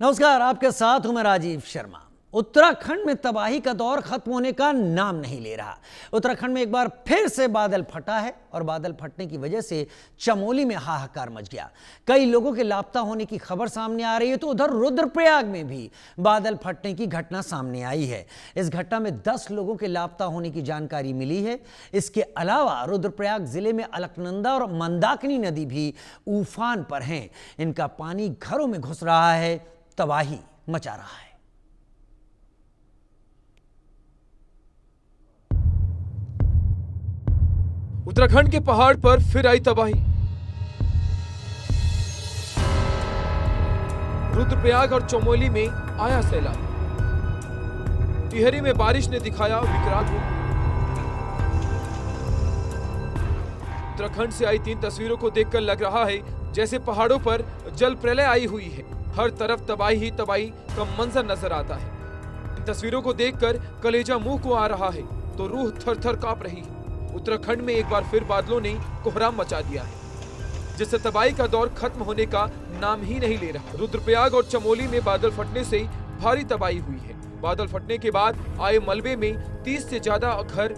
नमस्कार, आपके साथ हूं मैं राजीव शर्मा। उत्तराखंड में तबाही का दौर खत्म होने का नाम नहीं ले रहा। उत्तराखंड में एक बार फिर से बादल फटा है और बादल फटने की वजह से चमोली में हाहाकार मच गया। कई लोगों के लापता होने की खबर सामने आ रही है, तो उधर रुद्रप्रयाग में भी बादल फटने की घटना सामने आई है। इस घटना में 10 लोगों के लापता होने की जानकारी मिली है। इसके अलावा रुद्रप्रयाग जिले में अलकनंदा और मंदाकिनी नदी भी उफान पर हैं। इनका पानी घरों में घुस रहा है, तबाही मचा रहा है। उत्तराखंड के पहाड़ पर फिर आई तबाही। रुद्रप्रयाग और चमोली में आया सैलाब। टिहरी में बारिश ने दिखाया विकराल रूप। उत्तराखंड से आई 3 तस्वीरों को देखकर लग रहा है जैसे पहाड़ों पर जल प्रलय आई हुई है। हर तरफ तबाही ही तबाही का मंजर नजर आता है। इन तस्वीरों को देखकर कलेजा मुंह को आ रहा है तो रूह थर-थर कांप रही है। उत्तराखंड में एक बार फिर बादलों ने कोहराम मचा दिया है, जिससे तबाही का दौर खत्म होने का नाम ही नहीं ले रहा। रुद्रप्रयाग और चमोली में बादल फटने से भारी तबाही हुई है। बादल फटने के बाद आए मलबे में 30 से ज्यादा घर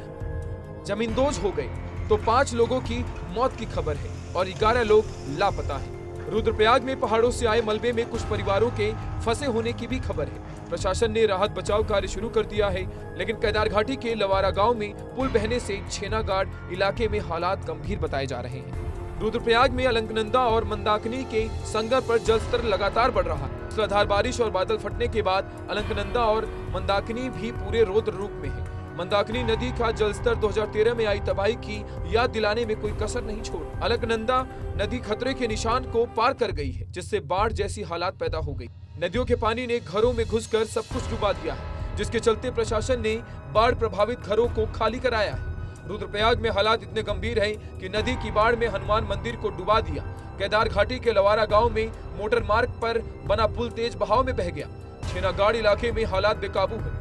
जमींदोज हो गए, तो 5 लोगों की मौत की खबर है और 11 लोग लापता है। रुद्रप्रयाग में पहाड़ों से आए मलबे में कुछ परिवारों के फंसे होने की भी खबर है। प्रशासन ने राहत बचाव कार्य शुरू कर दिया है, लेकिन केदार घाटी के लवारा गांव में पुल बहने से छेनागाड़ इलाके में हालात गंभीर बताए जा रहे हैं। रुद्रप्रयाग में अलकनंदा और मंदाकिनी के संगम पर जलस्तर लगातार बढ़ रहा है। मूसलाधार बारिश और बादल फटने के बाद अलकनंदा और मंदाकिनी भी पूरे रौद्र रूप में है। मंदाकिनी नदी का जलस्तर 2013 में आई तबाही की याद दिलाने में कोई कसर नहीं छोड़ा। अलकनंदा नदी खतरे के निशान को पार कर गई है, जिससे बाढ़ जैसी हालात पैदा हो गई। नदियों के पानी ने घरों में घुसकर सब कुछ डुबा दिया है, जिसके चलते प्रशासन ने बाढ़ प्रभावित घरों को खाली कराया है। रुद्रप्रयाग में हालात इतने गंभीर हैं कि नदी की बाढ़ में हनुमान मंदिर को डुबा दिया। केदार घाटी के लवारा गांव में मोटर मार्ग पर बना पुल तेज बहाव में बह गया। छेनागाड़ इलाके में हालात बेकाबू है।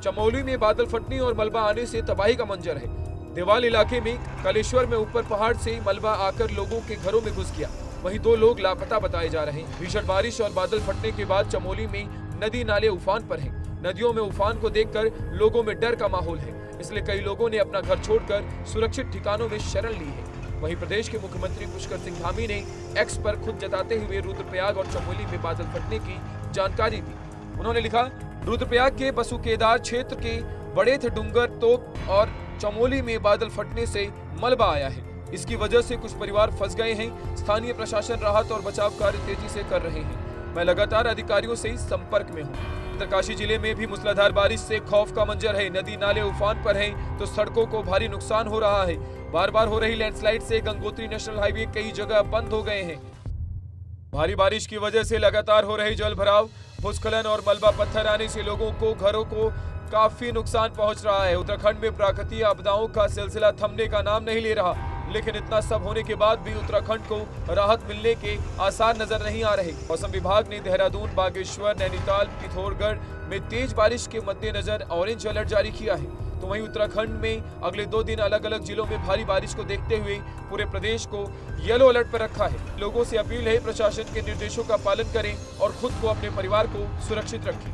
चमोली में बादल फटने और मलबा आने से तबाही का मंजर है। देवाल इलाके में कालेश्वर में ऊपर पहाड़ से मलबा आकर लोगों के घरों में घुस गया। वहीं 2 लोग लापता बताए जा रहे हैं। भीषण बारिश और बादल फटने के बाद चमोली में नदी नाले उफान पर हैं। नदियों में उफान को देखकर लोगों में डर का माहौल है, इसलिए कई लोगों ने अपना घर छोड़कर सुरक्षित ठिकानों में शरण ली है। वहीं प्रदेश के मुख्यमंत्री पुष्कर सिंह धामी ने एक्स पर खुद जताते हुए रुद्रप्रयाग और चमोली में बादल फटने की जानकारी दी। उन्होंने लिखा, रुद्रप्रयाग के बसुकेदार क्षेत्र के बड़ेथ डूंगर तोक और चमोली में बादल फटने से मलबा आया है। इसकी वजह से कुछ परिवार फंस गए हैं। स्थानीय प्रशासन राहत और बचाव कार्य तेजी से कर रहे हैं। मैं लगातार अधिकारियों से संपर्क में हूँ। उत्तरकाशी जिले में भी मूसलाधार बारिश से खौफ का मंजर है। नदी नाले उफान पर हैं, तो सड़कों को भारी नुकसान हो रहा है। बार बार हो रही लैंडस्लाइड से गंगोत्री नेशनल हाईवे कई जगह बंद हो गए हैं। भारी बारिश की वजह से लगातार हो रही जल भराव, भूस्खलन और मलबा पत्थर आने से लोगों को घरों को काफी नुकसान पहुंच रहा है। उत्तराखंड में प्राकृतिक आपदाओं का सिलसिला थमने का नाम नहीं ले रहा, लेकिन इतना सब होने के बाद भी उत्तराखंड को राहत मिलने के आसार नजर नहीं आ रहे। मौसम विभाग ने देहरादून, बागेश्वर, नैनीताल, पिथौरागढ़ में तेज बारिश के मद्देनजर ऑरेंज अलर्ट जारी किया है। तो वहीं उत्तराखंड में अगले 2 दिन अलग अलग जिलों में भारी बारिश को देखते हुए पूरे प्रदेश को येलो अलर्ट पर रखा है। लोगों से अपील है, प्रशासन के निर्देशों का पालन करें और खुद को अपने परिवार को सुरक्षित रखें।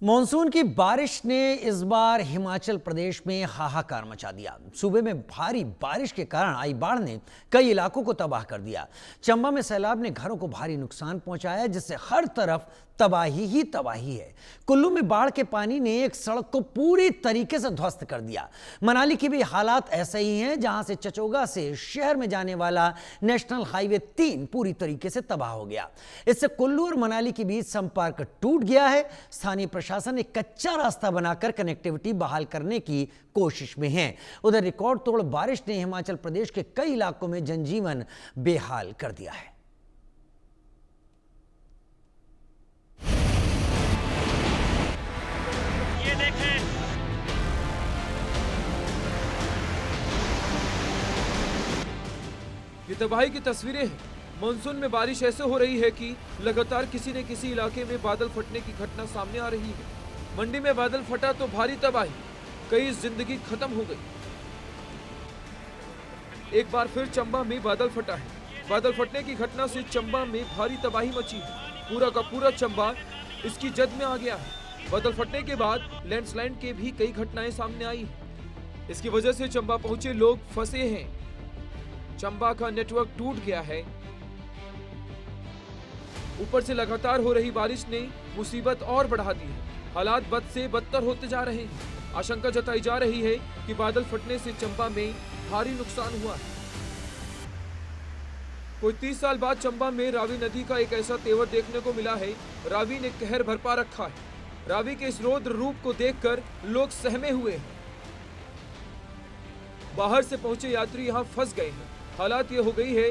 मॉनसून की बारिश ने इस बार हिमाचल प्रदेश में हाहाकार मचा दिया। सूबे में भारी बारिश के कारण आई बाढ़ ने कई इलाकों को तबाह कर दिया। चंबा में सैलाब ने घरों को भारी नुकसान पहुंचाया, जिससे हर तरफ तबाही ही तबाही है। कुल्लू में बाढ़ के पानी ने एक सड़क को पूरी तरीके से ध्वस्त कर दिया। मनाली की भी हालात ऐसे ही हैं, जहां से चचोगा से शहर में जाने वाला नेशनल हाईवे 3 पूरी तरीके से तबाह हो गया। इससे कुल्लू और मनाली के बीच संपर्क टूट गया है। स्थानीय प्रशासन ने कच्चा रास्ता बनाकर कनेक्टिविटी बहाल करने की कोशिश में है। उधर रिकॉर्ड तोड़ बारिश ने हिमाचल प्रदेश के कई इलाकों में जनजीवन बेहाल कर दिया है। ये तबाही की तस्वीरें हैं। मानसून में बारिश ऐसे हो रही है कि लगातार किसी न किसी इलाके में बादल फटने की घटना सामने आ रही है। मंडी में बादल फटा तो भारी तबाही, कई जिंदगी खत्म हो गई। एक बार फिर चंबा में बादल फटा है। बादल फटने की घटना से चंबा में भारी तबाही मची है। पूरा का पूरा चंबा इसकी जद में आ गया है। बादल फटने के बाद लैंडस्लाइड के भी कई घटनाएं सामने आई हैं। इसकी वजह से चंबा पहुंचे लोग फंसे हैं। चंबा का नेटवर्क टूट गया है। ऊपर से लगातार हो रही बारिश ने मुसीबत और बढ़ा दी है। हालात बद से बदतर होते जा रहे हैं। आशंका जताई जा रही है कि बादल फटने से चंबा में भारी नुकसान हुआ है। कोई 30 साल बाद चंबा में रावी नदी का एक ऐसा तेवर देखने को मिला है। रावी ने कहर बरपा रखा है। रावी के इस रौद्र रूप को देखकर लोग सहमे हुए हैं। बाहर से पहुंचे यात्री यहां फंस गए हैं। हालात ये हो गई है,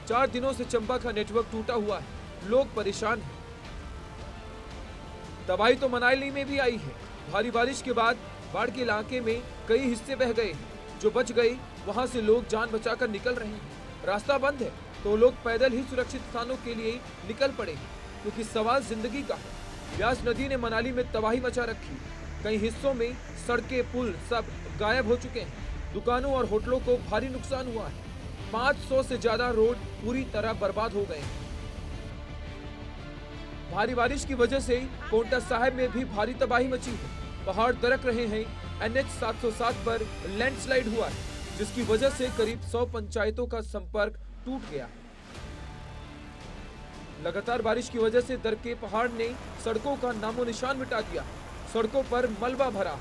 4 दिनों से चंबा का नेटवर्क टूटा हुआ है। लोग परेशान हैं। तबाही तो मनाली में भी आई है। भारी बारिश के बाद बाढ़ के इलाके में कई हिस्से बह गए हैं। जो बच गए वहां से लोग जान बचाकर निकल रहे हैं। रास्ता बंद है तो लोग पैदल ही सुरक्षित स्थानों के लिए निकल पड़े हैं, क्योंकि सवाल जिंदगी का है। व्यास नदी ने मनाली में तबाही मचा रखी। कई हिस्सों में सड़कें, पुल सब गायब हो चुके हैं। दुकानों और होटलों को भारी नुकसान हुआ है। 500 से ज्यादा रोड पूरी तरह बर्बाद हो गए हैं। भारी बारिश की वजह से कोंटा साहिब में भी भारी तबाही मची है। पहाड़ दरक रहे हैं। NH 707 पर लैंडस्लाइड हुआ है, जिसकी वजह से करीब 100 पंचायतों का संपर्क टूट गया। लगातार बारिश की वजह से दरके पहाड़ ने सड़कों का नामो निशान मिटा दिया। सड़कों पर मलबा भरा,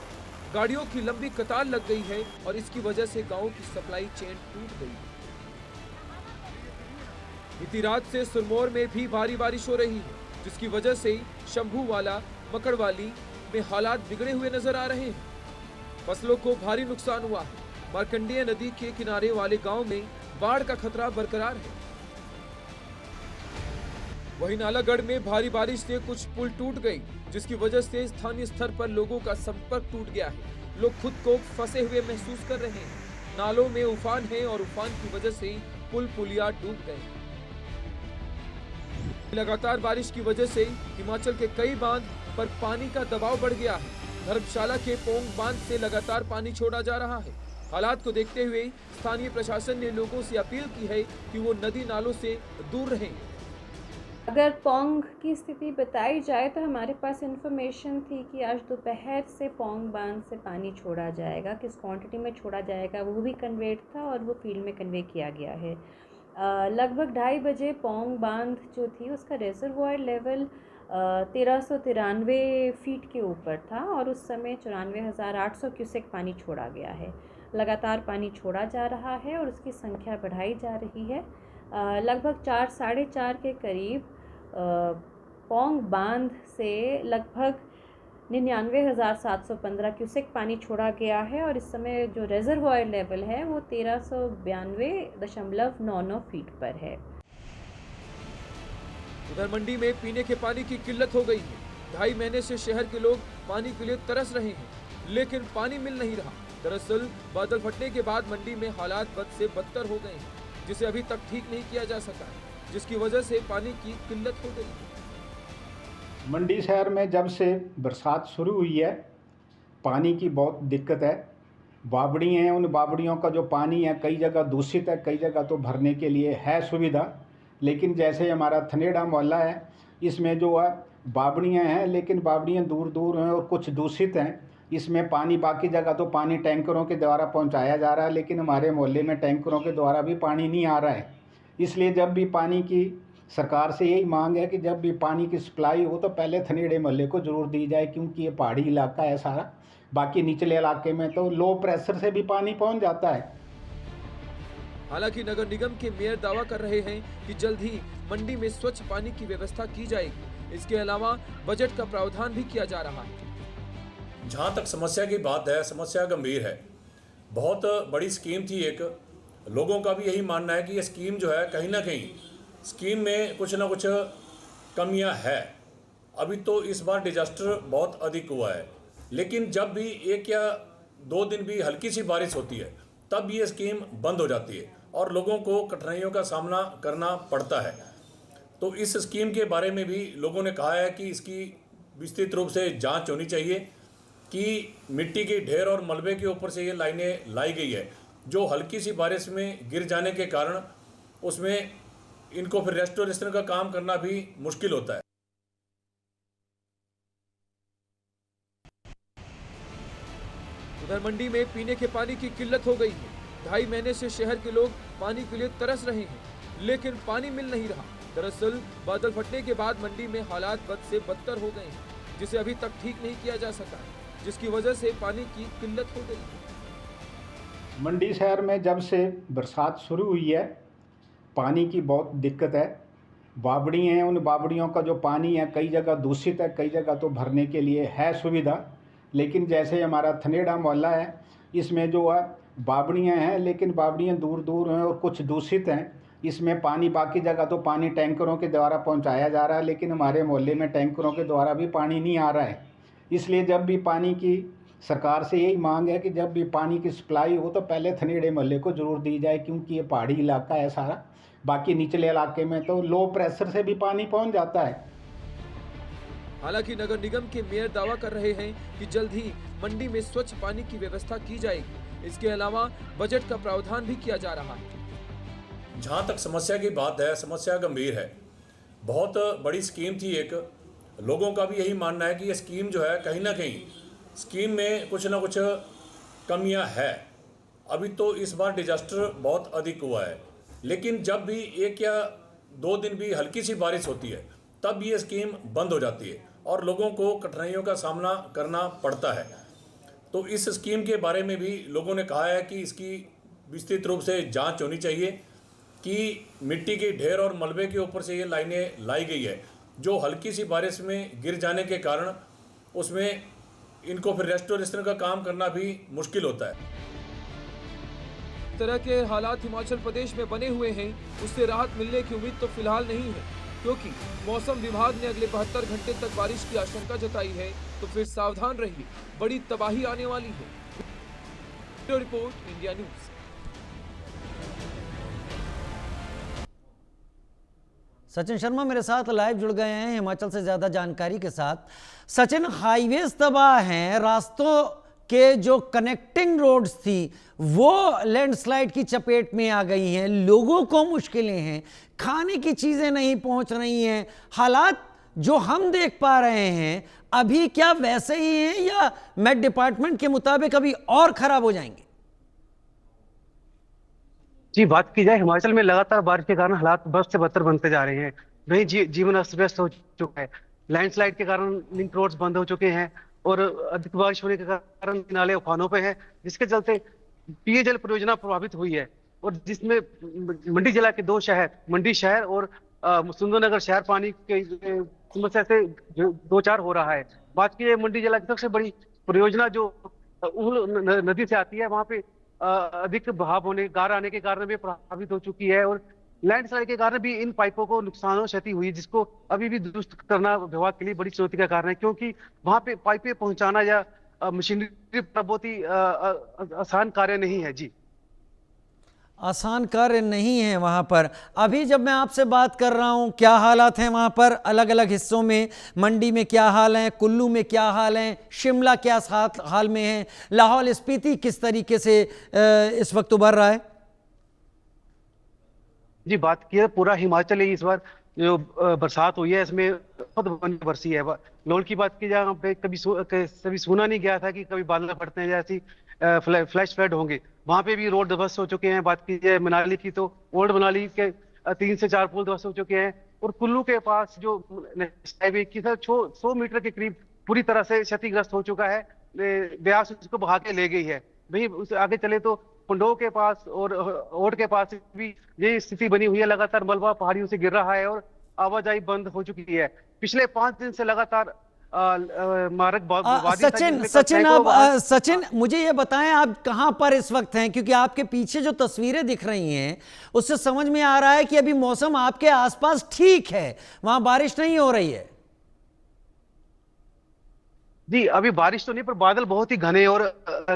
गाड़ियों की लंबी कतार लग गई है और इसकी वजह से गांवों की सप्लाई चेन टूट गई। बीती रात से सिरमौर में भी भारी बारिश हो रही है, जिसकी वजह से शंभूवाला, मकड़वाली में हालात बिगड़े हुए नजर आ रहे हैं। फसलों को भारी नुकसान हुआ है। मार्कंडेय नदी के किनारे वाले गांव में बाढ़ का खतरा बरकरार है। वहीं नालागढ़ में भारी बारिश से कुछ पुल टूट गई, जिसकी वजह से स्थानीय स्तर पर लोगों का संपर्क टूट गया है। लोग खुद को फंसे हुए महसूस कर रहे हैं। नालों में उफान है और उफान की वजह से पुल पुलिया डूब गए। लगातार बारिश की वजह से हिमाचल के कई बांध पर पानी का दबाव बढ़ गया है। धर्मशाला के पोंग बांध से लगातार पानी छोड़ा जा रहा है। हालात को देखते हुए स्थानीय प्रशासन ने लोगों से अपील की है कि वो नदी नालों से दूर रहें। अगर पोंग की स्थिति बताई जाए तो हमारे पास इन्फॉर्मेशन थी कि आज दोपहर से पोंग बांध से पानी छोड़ा जाएगा। किस क्वांटिटी में छोड़ा जाएगा वो भी कन्वेड था और वो फील्ड में कन्वे किया गया है। लगभग 2:30 बजे पोंग बांध जो थी उसका रिजर्वॉयर लेवल 1393 फीट के ऊपर था और उस समय 94,800 क्यूसेक पानी छोड़ा गया है। लगातार पानी छोड़ा जा रहा है और उसकी संख्या बढ़ाई जा रही है। लगभग 4 साढ़े 4 के करीब पोंग बांध से लगभग 99,715 क्यूसेक पानी छोड़ा गया है और इस समय जो रिजर्वॉयर लेवल है वो 1392.99 फीट पर है। उधर मंडी में पीने के पानी की किल्लत हो गई है। 2.5 महीने से शहर के लोग पानी के लिए तरस रहे हैं, लेकिन पानी मिल नहीं रहा। दरअसल बादल फटने के बाद मंडी में हालात बद से बदतर हो गए हैं, जिसे अभी तक ठीक नहीं किया जा सका, जिसकी वजह से पानी की किल्लत हो गई है। मंडी शहर में जब से बरसात शुरू हुई है पानी की बहुत दिक्कत है। बावड़ी हैं, उन बावड़ियों का जो पानी है कई जगह दूषित है, कई जगह तो भरने के लिए है सुविधा, लेकिन जैसे हमारा थनेड़ा मोहल्ला है इसमें जो है बावड़ियाँ हैं, लेकिन बावड़ियाँ दूर दूर हैं और कुछ दूषित हैं। इसमें पानी बाकी जगह तो पानी टैंकरों के द्वारा पहुंचाया जा रहा है, लेकिन हमारे मोहल्ले में टैंकरों के द्वारा भी पानी नहीं आ रहा है। इसलिए जब भी पानी की सरकार से यही मांग है कि जब भी पानी की सप्लाई हो तो पहले थनेड़े मोहल्ले को ज़रूर दी जाए, क्योंकि ये पहाड़ी इलाका है सारा। बाकी निचले इलाके में तो लो प्रेशर से भी पानी पहुंच जाता है। हालांकि नगर निगम के मेयर दावा कर रहे हैं कि जल्द ही मंडी में स्वच्छ पानी की व्यवस्था की जाएगी। इसके अलावा बजट का प्रावधान भी किया जा रहा है। जहाँ तक समस्या की बात है, समस्या गंभीर है। बहुत बड़ी स्कीम थी एक, लोगों का भी यही मानना है कि ये स्कीम जो है कहीं ना कहीं स्कीम में कुछ ना कुछ कमियां है। अभी तो इस बार डिजास्टर बहुत अधिक हुआ है, लेकिन जब भी 1 या 2 दिन भी हल्की सी बारिश होती है तब ये स्कीम बंद हो जाती है। और लोगों को कठिनाइयों का सामना करना पड़ता है। तो इस स्कीम के बारे में भी लोगों ने कहा है कि इसकी विस्तृत रूप से जांच होनी चाहिए कि मिट्टी के ढेर और मलबे के ऊपर से ये लाइनें लाई गई है, जो हल्की सी बारिश में गिर जाने के कारण उसमें इनको फिर रेस्टोरेशन का काम करना भी मुश्किल होता है। उधर मंडी में पीने के पानी की किल्लत हो गई है। 2.5 महीने से शहर के लोग पानी के लिए तरस रहे हैं, लेकिन पानी मिल नहीं रहा। दरअसल बादल फटने के बाद मंडी में हालात बद से बदतर हो गए हैं, जिसे अभी तक ठीक नहीं किया जा सका, जिसकी वजह से पानी की किल्लत हो गई है। मंडी शहर में जब से बरसात शुरू हुई है, पानी की बहुत दिक्कत है। बावड़ी हैं, उन बावड़ियों का जो पानी है कई जगह दूषित है, कई जगह तो भरने के लिए है सुविधा, लेकिन जैसे हमारा थनेड़ा मोहल्ला है, इसमें जो है बावड़ियाँ हैं, लेकिन बावड़ियाँ दूर दूर हैं और कुछ दूषित हैं। इसमें पानी, बाकी जगह तो पानी टैंकरों के द्वारा पहुंचाया जा रहा है, लेकिन हमारे मोहल्ले में टैंकरों के द्वारा भी पानी नहीं आ रहा है। इसलिए जब भी पानी की, सरकार से यही मांग है कि जब भी पानी की सप्लाई हो तो पहले थनेड़े मोहल्ले को ज़रूर दी जाए, क्योंकि ये पहाड़ी इलाका है सारा। बाकी निचले इलाके में तो लो प्रेशर से भी पानी पहुंच जाता है। हालांकि नगर निगम के मेयर दावा कर रहे हैं कि जल्द ही मंडी में स्वच्छ पानी की व्यवस्था की जाएगी। इसके अलावा बजट का प्रावधान भी किया जा रहा है। जहाँ तक समस्या की बात है, समस्या गंभीर है। बहुत बड़ी स्कीम थी एक। लोगों का भी यही मानना है कि ये स्कीम जो है कहीं ना कहीं स्कीम में कुछ ना कुछ कमियां है। अभी तो इस बार डिजास्टर बहुत अधिक हुआ है, लेकिन जब भी 1 या 2 दिन भी हल्की सी बारिश होती है तब ये स्कीम बंद हो जाती है और लोगों को कठिनाइयों का सामना करना पड़ता है। तो इस स्कीम के बारे में भी लोगों ने कहा है कि इसकी विस्तृत रूप से जांच होनी चाहिए कि मिट्टी के ढेर और मलबे के ऊपर से ये लाइनें लाई गई है, जो हल्की सी बारिश में गिर जाने के कारण उसमें इनको फिर रेस्टोरेशन का काम करना भी मुश्किल होता है। इस तरह के हालात हिमाचल प्रदेश में बने हुए हैं, उससे राहत मिलने की उम्मीद तो फिलहाल नहीं है, क्योंकि मौसम विभाग ने अगले 72 घंटे तक बारिश की आशंका जताई है। तो फिर सावधान रहिए, बड़ी तबाही आने वाली है। Report India news. Sachin Sharma मेरे साथ लाइव जुड़ गए हैं हिमाचल से ज्यादा जानकारी के साथ। सचिन, हाईवेज तबाह हैं, रास्तों के जो कनेक्टिंग रोड्स थी वो लैंडस्लाइड की चपेट में आ गई हैं, लोगों को मुश्किलें हैं, खाने की चीजें नहीं पहुंच रही हैं। हालात जो हम देख पा रहे हैं अभी क्या वैसे ही हैं या मेट डिपार्टमेंट के मुताबिक अभी और खराब हो जाएंगे? जी, बात की जाए हिमाचल में लगातार बारिश के कारण हालात बद से बदतर बनते जा रहे हैं। वहीं जीवन अस्त व्यस्त हो चुका है। लैंडस्लाइड के कारण लिंक रोड्स बंद हो चुके हैं और अधिक बारिश होने के कारण नाले उफानों पे हैं, जिसके चलते पेयजल परियोजना प्रभावित हुई है और जिसमें मंडी जिला के 2 शहर, मंडी शहर और सुंदरनगर शहर पानी की समस्या से 2-4 हो रहा है। बात की जाए मंडी जिला की सबसे बड़ी परियोजना जो ऊहल नदी से आती है, वहां पे अधिक बहाव होने, गार आने के कारण भी प्रभावित हो चुकी है और लैंडस्लाइड के कारण भी इन पाइपों को नुकसान और क्षति हुई, जिसको अभी भी दुरुस्त करना विभाग के लिए बड़ी चुनौती का कारण है, क्योंकि वहां पे पाइपें पहुंचाना या मशीनरी बहुत ही आसान कार्य नहीं है। जी, आसान कार्य नहीं है वहाँ पर। अभी जब मैं आपसे बात कर रहा हूँ, क्या हालात हैं वहाँ पर अलग अलग हिस्सों में? मंडी में क्या हाल है, कुल्लू में क्या हाल है, शिमला क्या हाल में है, लाहौल स्पीति किस तरीके से इस वक्त उभर रहा है? जी, बात की है पूरा हिमाचल ही इस बार जो बरसात हुई है इसमें बहुत बरसी है। लोल की बात की जाए, यहाँ पे कभी सुना नहीं गया था कि कभी बादल फटते हैं जैसी फ्लैश फ्लड होंगे। वहां पे भी रोड ध्वस्त हो चुके हैं। बात की जाए मनाली की, तो ओल्ड मनाली के 3 से 4 पुल ध्वस्त हो चुके हैं और कुल्लू के पास जो हाईवे की 100 मीटर के करीब पूरी तरह से क्षतिग्रस्त हो चुका है। ब्यास उसको बहा के ले गई है। वहीं उससे आगे चले तो पंडोह के पास और ओट के पास भी यही स्थिति बनी हुई है। लगातार मलबा पहाड़ियों से गिर रहा है और आवाजाही बंद हो चुकी है। पिछले 5 दिन से लगातार सचिन मुझे ये बताएं, आप कहां पर इस वक्त हैं? क्योंकि आपके पीछे जो तस्वीरें दिख रही हैं उससे समझ में आ रहा है कि अभी मौसम आपके आसपास ठीक है, वहां बारिश नहीं हो रही है। जी, अभी बारिश तो नहीं, पर बादल बहुत ही घने और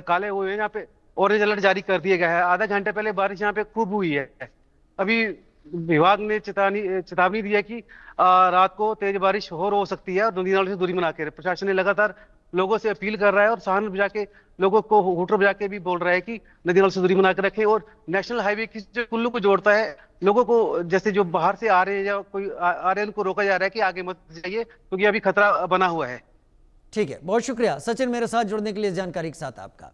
काले हुए हैं। यहाँ पे ऑरेंज अलर्ट जारी कर दिया गया है। आधा घंटे पहले बारिश यहाँ पे खूब हुई है। अभी विभाग ने चेतावनी दी है कि रात को तेज बारिश हो सकती है और नदी नालों से दूरी बना के। प्रशासन ने लगातार लोगों से अपील कर रहा है और सहारन बजा के लोगों को हूटर बजा के भी बोल रहा है कि नदी नालों से दूरी बना के रखें। और नेशनल हाईवे की जो कुल्लू को जोड़ता है, लोगों को जैसे जो बाहर से आ रहे हैं या कोई आ रहे हैं, उनको रोका जा रहा है कि आगे मत जाइए क्योंकि अभी खतरा बना हुआ है। ठीक है, बहुत शुक्रिया सचिन मेरे साथ जुड़ने के लिए, जानकारी के साथ आपका।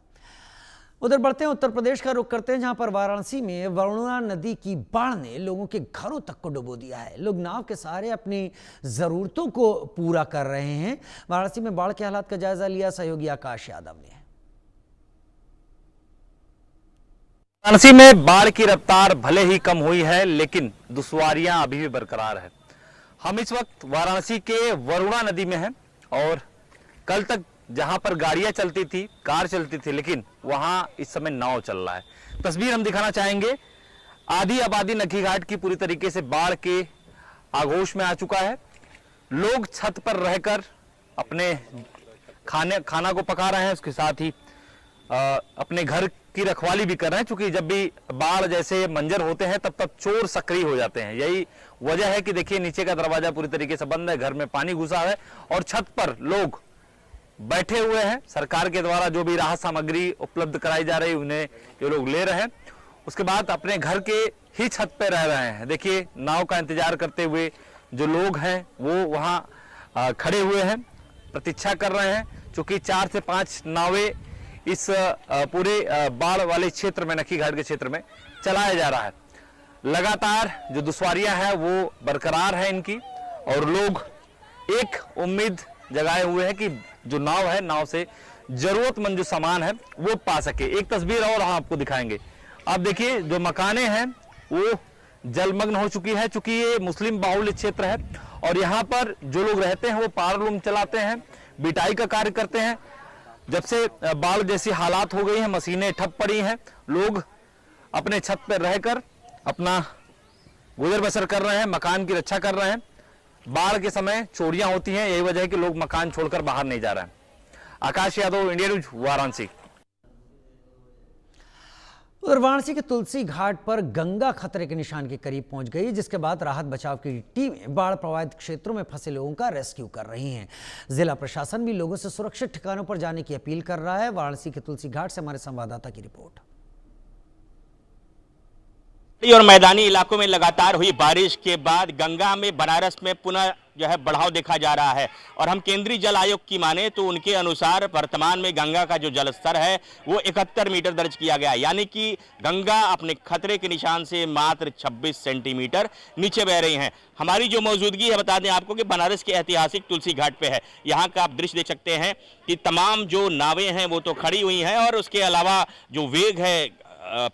उधर बढ़ते हैं, उत्तर प्रदेश का रुख करते हैं, जहां पर वाराणसी में वरुणा नदी की बाढ़ ने लोगों के घरों तक को डुबो दिया है। लोग नाव के सहारे अपनी जरूरतों को पूरा कर रहे हैं। वाराणसी में बाढ़ के हालात का जायजा लिया सहयोगी आकाश यादव ने। वाराणसी में बाढ़ की रफ्तार भले ही कम हुई है, लेकिन दुश्वारियां अभी भी बरकरार है। हम इस वक्त वाराणसी के वरुणा नदी में हैं और कल तक जहां पर गाड़ियां चलती थी, कार चलती थी, लेकिन वहां इस समय नाव चल रहा है। तस्वीर हम दिखाना चाहेंगे। आधी आबादी नक्की घाट की पूरी तरीके से बाढ़ के आगोश में आ चुका है। लोग छत पर रहकर अपने खाना को पका रहे हैं, उसके साथ ही अपने घर की रखवाली भी कर रहे हैं, क्योंकि जब भी बाढ़ जैसे मंजर होते हैं तब तक चोर सक्रिय हो जाते हैं। यही वजह है कि देखिए नीचे का दरवाजा पूरी तरीके से बंद है, घर में पानी घुसा है और छत पर लोग बैठे हुए हैं। सरकार के द्वारा जो भी राहत सामग्री उपलब्ध कराई जा रही है उन्हें ये लोग ले रहे हैं। उसके बाद अपने घर के ही छत पे रह रहे हैं। देखिए नाव का इंतजार करते हुए जो लोग हैं वो वहां खड़े हुए हैं, प्रतीक्षा कर रहे हैं, क्योंकि 4 से 5 नावें इस पूरे बाढ़ वाले क्षेत्र में, नक्की घाट के क्षेत्र में चलाया जा रहा है। लगातार जो दुश्वारियां हैं वो बरकरार है इनकी, और लोग एक उम्मीद जगाए हुए हैं कि जो नाव है, नाव से जरूरतमंद जो सामान है वो पा सके। एक तस्वीर और हम आपको दिखाएंगे। आप देखिए जो मकाने हैं वो जलमग्न हो चुकी है, चूंकि ये मुस्लिम बाहुल्य क्षेत्र है और यहाँ पर जो लोग रहते हैं वो पावरलूम चलाते हैं, बिटाई का कार्य करते हैं। जब से बाढ़ जैसी हालात हो गई हैं, मशीनें ठप पड़ी हैं, लोग अपने छत पर रहकर अपना गुजर बसर कर रहे हैं, मकान की रक्षा कर रहे हैं। बाढ़ के समय चोरियां होती हैं, यही वजह है कि लोग मकान छोड़कर बाहर नहीं जा रहे हैं। आकाश यादव, इंडिया न्यूज, वाराणसी। उधर वाराणसी के तुलसी घाट पर गंगा खतरे के निशान के करीब पहुंच गई, जिसके बाद राहत बचाव की टीमें बाढ़ प्रभावित क्षेत्रों में फंसे लोगों का रेस्क्यू कर रही हैं। जिला प्रशासन भी लोगों से सुरक्षित ठिकानों पर जाने की अपील कर रहा है। वाराणसी के तुलसी घाट से हमारे संवाददाता की रिपोर्ट। और मैदानी इलाकों में लगातार हुई बारिश के बाद गंगा में बनारस में पुनः जो है बढ़ाव देखा जा रहा है। और हम केंद्रीय जल आयोग की माने तो उनके अनुसार वर्तमान में गंगा का जो जलस्तर है वो 71 मीटर दर्ज किया गया, यानी कि गंगा अपने खतरे के निशान से मात्र 26 सेंटीमीटर नीचे बह रही हैं। हमारी जो मौजूदगी है, बता दें आपको कि बनारस के ऐतिहासिक तुलसी घाट पे है। यहाँ का आप दृश्य देख सकते हैं कि तमाम जो नावें हैं वो तो खड़ी हुई हैं और उसके अलावा जो वेग है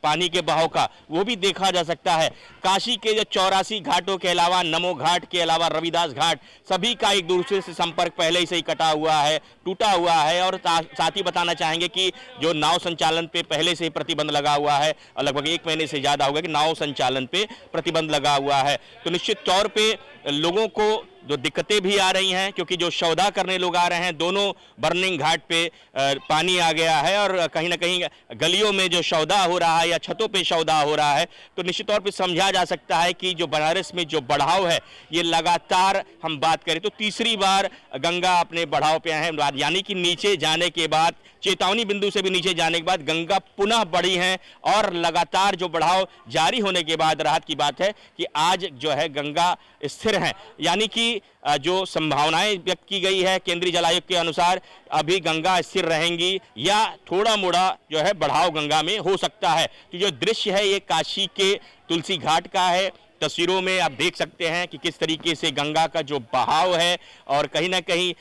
पानी के बहाव का वो भी देखा जा सकता है। काशी के जो 84 घाटों के अलावा, नमो घाट के अलावा रविदास घाट, सभी का एक दूसरे से संपर्क पहले ही से ही कटा हुआ है, टूटा हुआ है। और साथ ही बताना चाहेंगे कि जो नाव संचालन पे पहले से ही प्रतिबंध लगा हुआ है, लगभग 1 महीने से ज़्यादा हो गया कि नाव संचालन पे प्रतिबंध लगा हुआ है। तो निश्चित तौर पर लोगों को जो दिक्कतें भी आ रही हैं, क्योंकि जो सौदा करने लोग आ रहे हैं, दोनों बर्निंग घाट पे पानी आ गया है और कहीं ना कहीं गलियों में जो सौदा हो रहा है या छतों पे सौदा हो रहा है। तो निश्चित तौर पे समझा जा सकता है कि जो बनारस में जो बढ़ाव है ये लगातार, हम बात करें तो तीसरी बार गंगा अपने बढ़ाव पे है, यानी कि नीचे जाने के बाद, चेतावनी बिंदु से भी नीचे जाने के बाद गंगा पुनः बढ़ी है। और लगातार जो बढ़ाव जारी होने के बाद राहत की बात है कि आज जो है गंगा स्थिर है, यानी कि जो संभावनाएं व्यक्त की गई है केंद्रीय जल आयोग के अनुसार, अभी गंगा स्थिर रहेंगी या थोड़ा मोड़ा जो है बढ़ाव गंगा में हो सकता है। तो जो दृश्य है ये काशी के तुलसी घाट का है। तस्वीरों में आप देख सकते हैं कि किस तरीके से गंगा का जो बहाव है और कहीं ना कहीं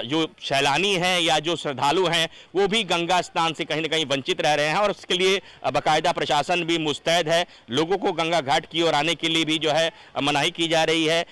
जो सैलानी हैं या जो श्रद्धालु हैं वो भी गंगा स्नान से कहीं ना कहीं वंचित रह रहे हैं। और उसके लिए बाकायदा प्रशासन भी मुस्तैद है। लोगों को गंगा घाट की ओर आने के लिए भी जो है मनाही की जा रही है।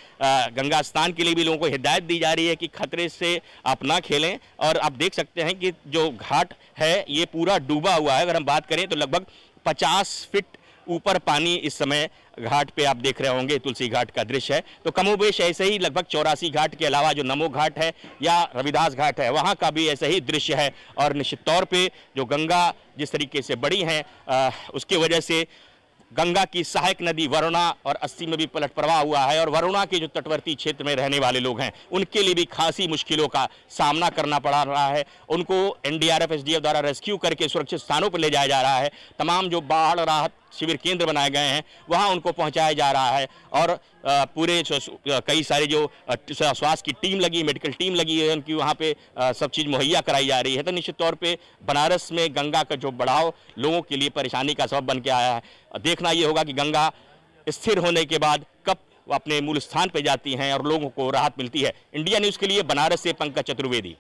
गंगा स्नान के लिए भी लोगों को हिदायत दी जा रही है कि खतरे से आप ना खेलें। और आप देख सकते हैं कि जो घाट है ये पूरा डूबा हुआ है। अगर हम बात करें तो लगभग 50 फीट ऊपर पानी इस समय घाट पे आप देख रहे होंगे, तुलसी घाट का दृश्य है। तो कमोबेश ऐसे ही लगभग 84 घाट के अलावा जो नमो घाट है या रविदास घाट है, वहाँ का भी ऐसे ही दृश्य है। और निश्चित तौर पे जो गंगा जिस तरीके से बढ़ी है उसकी वजह से गंगा की सहायक नदी वरुणा और अस्सी में भी पलट प्रवाह हुआ है। और वरुणा के जो तटवर्ती क्षेत्र में रहने वाले लोग हैं उनके लिए भी खासी मुश्किलों का सामना करना पड़ रहा है। उनको एनडीआरएफ एसडीएफ द्वारा रेस्क्यू करके सुरक्षित स्थानों पर ले जाया जा रहा है। तमाम जो बाढ़ राहत शिविर केंद्र बनाए गए हैं वहां उनको पहुंचाया जा रहा है। और पूरे कई सारी जो स्वास्थ्य की टीम लगी, मेडिकल टीम लगी है, उनकी वहां पे सब चीज़ मुहैया कराई जा रही है। तो निश्चित तौर पे बनारस में गंगा का जो बढ़ाव लोगों के लिए परेशानी का सबब बन के आया है। देखना ये होगा कि गंगा स्थिर होने के बाद कब वो अपने मूल स्थान पे जाती हैं और लोगों को राहत मिलती है। इंडिया न्यूज़ के लिए बनारस से पंकज चतुर्वेदी।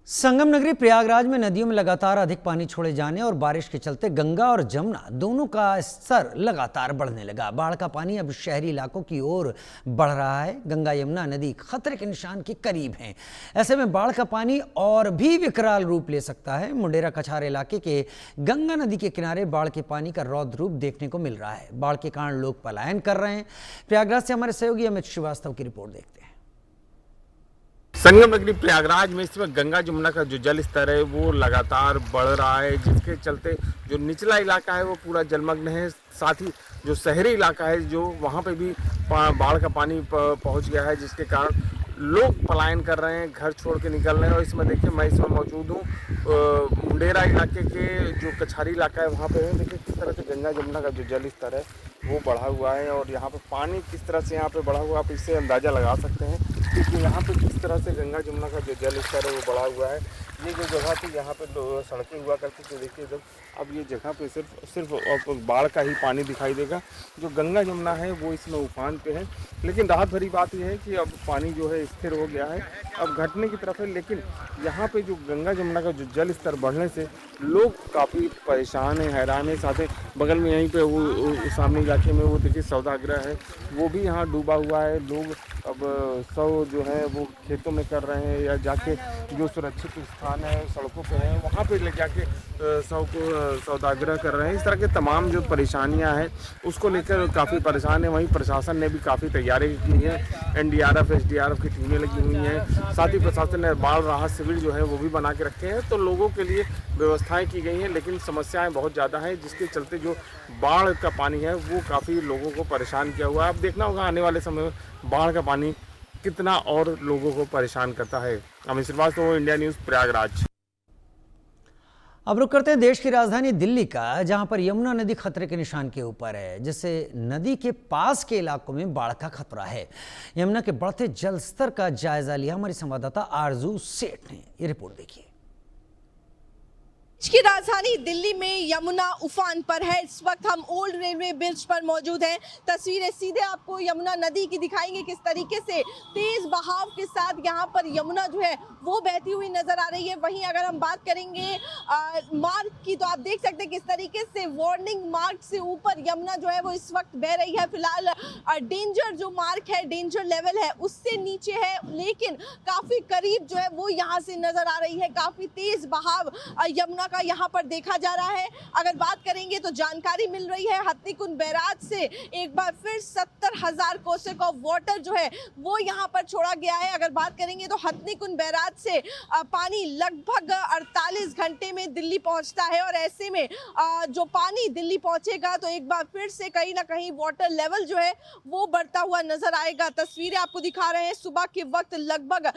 संगम नगरी प्रयागराज में नदियों में लगातार अधिक पानी छोड़े जाने और बारिश के चलते गंगा और जमुना दोनों का स्तर लगातार बढ़ने लगा। बाढ़ का पानी अब शहरी इलाकों की ओर बढ़ रहा है। गंगा यमुना नदी खतरे के निशान के करीब हैं। ऐसे में बाढ़ का पानी और भी विकराल रूप ले सकता है। मुंडेरा कछार इलाके के गंगा नदी के किनारे बाढ़ के पानी का रौद्र रूप देखने को मिल रहा है। बाढ़ के कारण लोग पलायन कर रहे हैं। प्रयागराज से हमारे सहयोगी अमित श्रीवास्तव की रिपोर्ट देखते हैं। संगम नगरी प्रयागराज में इस समय गंगा जमुना का जो जल स्तर है वो लगातार बढ़ रहा है, जिसके चलते जो निचला इलाका है वो पूरा जलमग्न है। साथ ही जो शहरी इलाका है जो वहाँ पे भी बाढ़ का पानी पहुँच गया है, जिसके कारण लोग पलायन कर रहे हैं, घर छोड़ के निकल रहे हैं। और इसमें देखिए मैं इसमें मौजूद हूँ मुंडेरा इलाके के जो कछारी इलाका है वहाँ पे है। देखिए किस तरह से गंगा जमुना का जो जल स्तर है वो बढ़ा हुआ है और यहाँ पे पानी किस तरह से यहाँ पे बढ़ा हुआ, आप इससे अंदाज़ा लगा सकते हैं क्योंकि यहाँ पे किस तरह से गंगा जमुना का जो जल स्तर है वो बढ़ा हुआ है। ये जो जगह थी यहाँ पे सड़कें हुआ करती थी, देखिए जब अब ये जगह पे सिर्फ बाढ़ का ही पानी दिखाई देगा। जो गंगा जमुना है वो इसमें उफान पे है, लेकिन राहत भरी बात यह है कि अब पानी जो है स्थिर हो गया है, अब घटने की तरफ है। लेकिन यहाँ पे जो गंगा जमुना का जो जल स्तर बढ़ने से लोग काफ़ी परेशान हैं, हैरान हैं। साथ ही बगल में यहीं पे वो सामने इलाके में वो देखिए सौदागृह है वो भी यहाँ डूबा हुआ है। लोग अब सब जो है वो खेतों में कर रहे हैं या जाके जो सुरक्षित स्थान है सड़कों पे है वहाँ पे ले जाके सब को सौदागृह कर रहे हैं। इस तरह के तमाम जो परेशानियाँ हैं उसको लेकर काफ़ी परेशान है। वहीं प्रशासन ने भी काफ़ी तैयारी की है, एनडीआरएफ एसडीआरएफ की टीमें लगी हुई हैं। साथ ही प्रशासन ने बाढ़ राहत शिविर जो है वो भी बना के रखे हैं, तो लोगों के लिए व्यवस्थाएं की गई हैं। लेकिन समस्याएं बहुत ज़्यादा हैं, जिसके चलते जो बाढ़ का पानी है वो काफ़ी लोगों को परेशान किया हुआ है। अब देखना होगा आने वाले समय में बाढ़ का पानी कितना और लोगों को परेशान करता है। Amit Srivastava, India news, Prayagraj. अब रुक करते हैं देश की राजधानी दिल्ली का, जहां पर यमुना नदी खतरे के निशान के ऊपर है, जिससे नदी के पास के इलाकों में बाढ़ का खतरा है। यमुना के बढ़ते जल स्तर का जायजा लिया हमारी संवाददाता आरजू सेठ ने। ये रिपोर्ट देखिए। देश की राजधानी दिल्ली में यमुना उफान पर है। इस वक्त हम ओल्ड रेलवे ब्रिज पर मौजूद हैं। तस्वीरें सीधे आपको यमुना नदी की दिखाएंगे, किस तरीके से तेज बहाव के साथ यहाँ पर यमुना जो है वो बहती हुई नजर आ रही है। वहीं अगर हम बात करेंगे मार्ग की, तो आप देख सकते हैं किस तरीके से वार्निंग मार्क से ऊपर यमुना जो है वो इस वक्त बह रही है। फिलहाल डेंजर जो मार्क है, डेंजर लेवल है, उससे नीचे है, लेकिन काफी करीब जो है वो यहाँ से नजर आ रही है। काफी तेज बहाव यमुना का यहाँ पर देखा जा रहा है। अगर बात करेंगे तो जानकारी मिल रही है हथनीकुंड बैराज से एक बार फिर 70,000 क्यूसेक ऑफ वाटर जो है वो यहाँ पर छोड़ा गया है। अगर बात करेंगे तो हथनीकुंड बैराज से पानी लगभग 48 घंटे में दिल्ली पहुँचता है और ऐसे में जो पानी दिल्ली पहुँचेगा तो एक बार फिर से कहीं ना कहीं वाटर लेवल जो है वो बढ़ता हुआ नजर आएगा। तस्वीरें आपको दिखा रहे हैं, सुबह के वक्त लगभग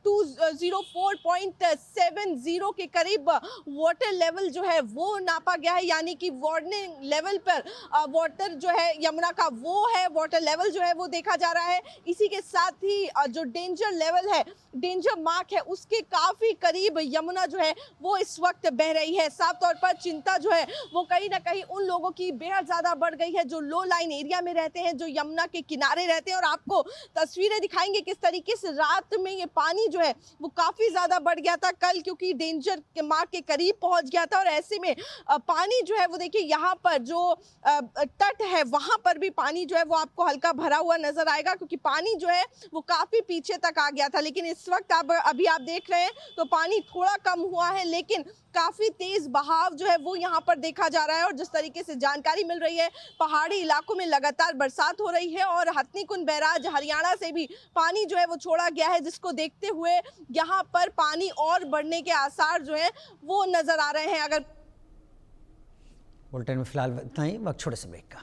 204.70 के करीब वाटर लेवल जो है वो नापा गया है, यानी कि वार्निंग लेवल पर वाटर जो है यमुना का वो है, वाटर लेवल जो है वो देखा जा रहा है। इसी के साथ ही जो डेंजर लेवल है, डेंजर मार्क है, उसके काफी करीब यमुना जो है वो इस वक्त बह रही है। साफ तौर पर चिंता जो है वो कहीं ना कहीं उन लोगों की बेहद ज्यादा बढ़ गई है जो लो लाइन एरिया में रहते हैं, जो यमुना के किनारे रहते हैं। और आपको तस्वीरें दिखाएंगे किस तरीके से रात में ये पानी जो है वो काफी ज्यादा बढ़ गया था कल, क्योंकि डेंजर के मार्क के करीब पहुंच गया था और ऐसे में पानी जो है वो देखिए यहाँ पर जो तट है वहां पर भी पानी जो है वो आपको हल्का भरा हुआ नजर आएगा, क्योंकि पानी जो है वो काफी पीछे तक आ गया था। लेकिन इस वक्त अभी आप देख रहे हैं तो पानी थोड़ा कम हुआ है, लेकिन काफी तेज बहाव जो है वो यहाँ पर देखा जा रहा है। और जिस तरीके से जानकारी मिल रही है, पहाड़ी इलाकों में लगातार बरसात हो रही है और हथनीकुंड बैराज हरियाणा से भी पानी जो है वो छोड़ा गया है, जिसको देखते हुए यहाँ पर पानी और बढ़ने के आसार जो है वो नजर आ रहे हैं। अगर बुलेटिन में फिलहाल इतना ही, वक्त छोटे से ब्रेक का।